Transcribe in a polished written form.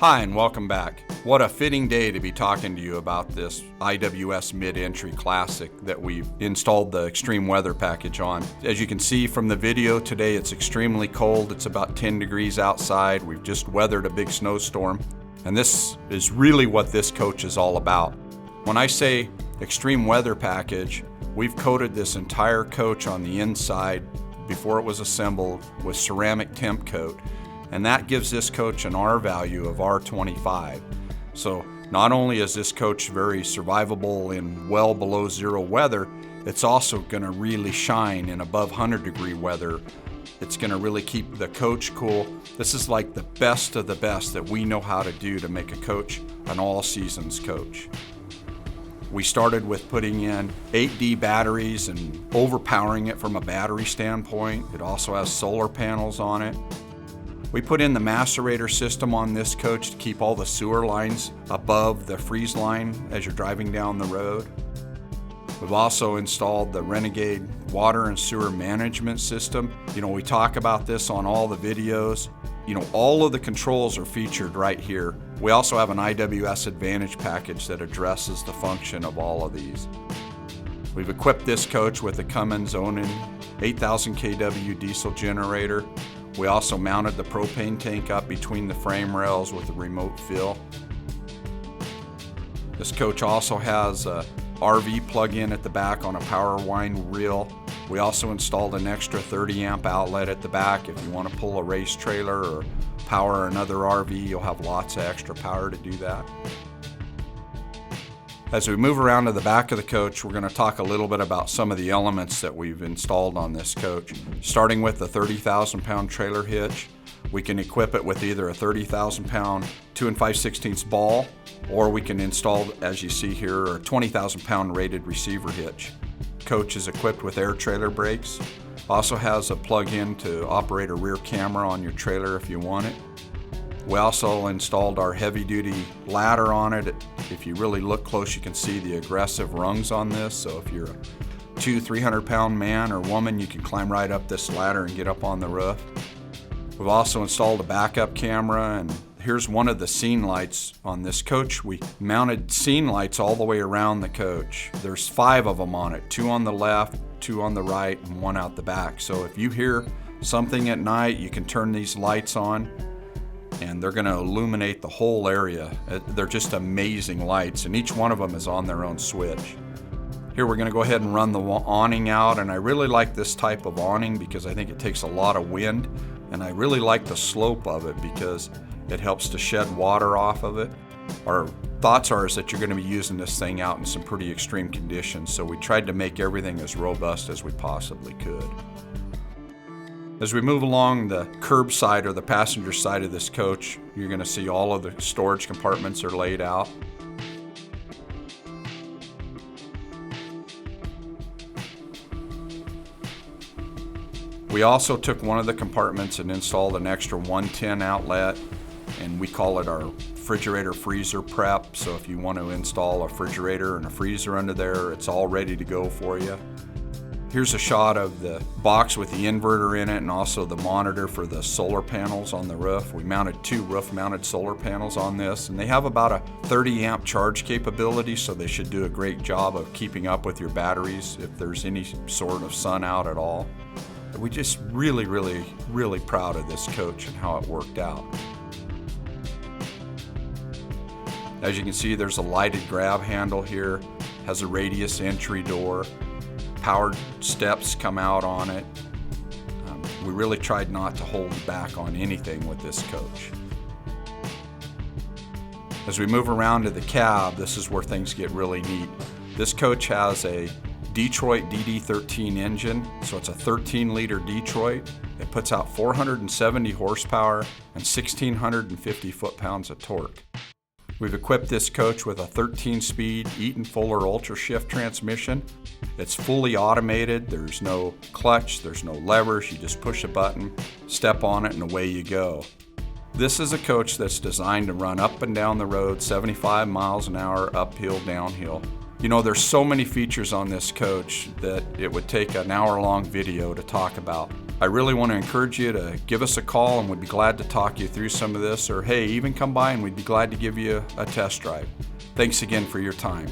Hi and welcome back. What a fitting day to be talking to you about this IWS Mid-Entry Classic that we've installed the extreme weather package on. As you can see from the video today, it's extremely cold. It's about 10 degrees outside. We've just weathered a big snowstorm. And this is really what this coach is all about. When I say extreme weather package, we've coated this entire coach on the inside before it was assembled with ceramic temp coat. And that gives this coach an R value of R25. So not only is this coach very survivable in well below zero weather, it's also going to really shine in above 100 degree weather. It's going to really keep the coach cool. This is like the best of the best that we know how to do to make a coach an all seasons coach. We started with putting in 8D batteries and overpowering it from a battery standpoint. It also has solar panels on it. We put in the macerator system on this coach to keep all the sewer lines above the freeze line as you're driving down the road. We've also installed the Renegade water and sewer management system. We talk about this on all the videos. All of the controls are featured right here. We also have an IWS Advantage package that addresses the function of all of these. We've equipped this coach with a Cummins Onan 8,000 kW diesel generator. We also mounted the propane tank up between the frame rails with a remote fill. This coach also has a RV plug-in at the back on a power wind reel. We also installed an extra 30 amp outlet at the back. If you want to pull a race trailer or power another RV, you'll have lots of extra power to do that. As we move around to the back of the coach, we're going to talk a little bit about some of the elements that we've installed on this coach. Starting with the 30,000 pound trailer hitch, we can equip it with either a 30,000 pound 2 5/16 ball, or we can install, as you see here, a 20,000 pound rated receiver hitch. Coach is equipped with air trailer brakes. Also has a plug-in to operate a rear camera on your trailer if you want it. We also installed our heavy-duty ladder on it. If you really look close, you can see the aggressive rungs on this. So if you're a 200-300 pound man or woman, you can climb right up this ladder and get up on the roof. We've also installed a backup camera, and here's one of the scene lights on this coach. We mounted scene lights all the way around the coach. There's 5 of them on it, 2 on the left, 2 on the right, and 1 out the back. So if you hear something at night, you can turn these lights on and they're going to illuminate the whole area. They're just amazing lights, and each one of them is on their own switch. Here we're going to go ahead and run the awning out, and I really like this type of awning because I think it takes a lot of wind, and I really like the slope of it because it helps to shed water off of it. Our thoughts are is that you're going to be using this thing out in some pretty extreme conditions, so we tried to make everything as robust as we possibly could. As we move along the curb side or the passenger side of this coach, you're going to see all of the storage compartments are laid out. We also took one of the compartments and installed an extra 110 outlet, and we call it our refrigerator freezer prep. So if you want to install a refrigerator and a freezer under there, it's all ready to go for you. Here's a shot of the box with the inverter in it and also the monitor for the solar panels on the roof. We mounted 2 roof-mounted solar panels on this, and they have about a 30 amp charge capability, so they should do a great job of keeping up with your batteries if there's any sort of sun out at all. We're just really proud of this coach and how it worked out. As you can see, there's a lighted grab handle here, has a radius entry door. Powered steps come out on it. We really tried not to hold back on anything with this coach. As we move around to the cab, this is where things get really neat. This coach has a Detroit DD13 engine, so it's a 13-liter Detroit. It puts out 470 horsepower and 1,650 foot-pounds of torque. We've equipped this coach with a 13-speed Eaton Fuller Ultra Shift transmission. It's fully automated. There's no clutch, there's no levers. You just push a button, step on it, and away you go. This is a coach that's designed to run up and down the road 75 miles an hour, uphill, downhill. There's so many features on this coach that it would take an hour-long video to talk about. I really want to encourage you to give us a call, and we'd be glad to talk you through some of this, or hey, even come by and we'd be glad to give you a test drive. Thanks again for your time.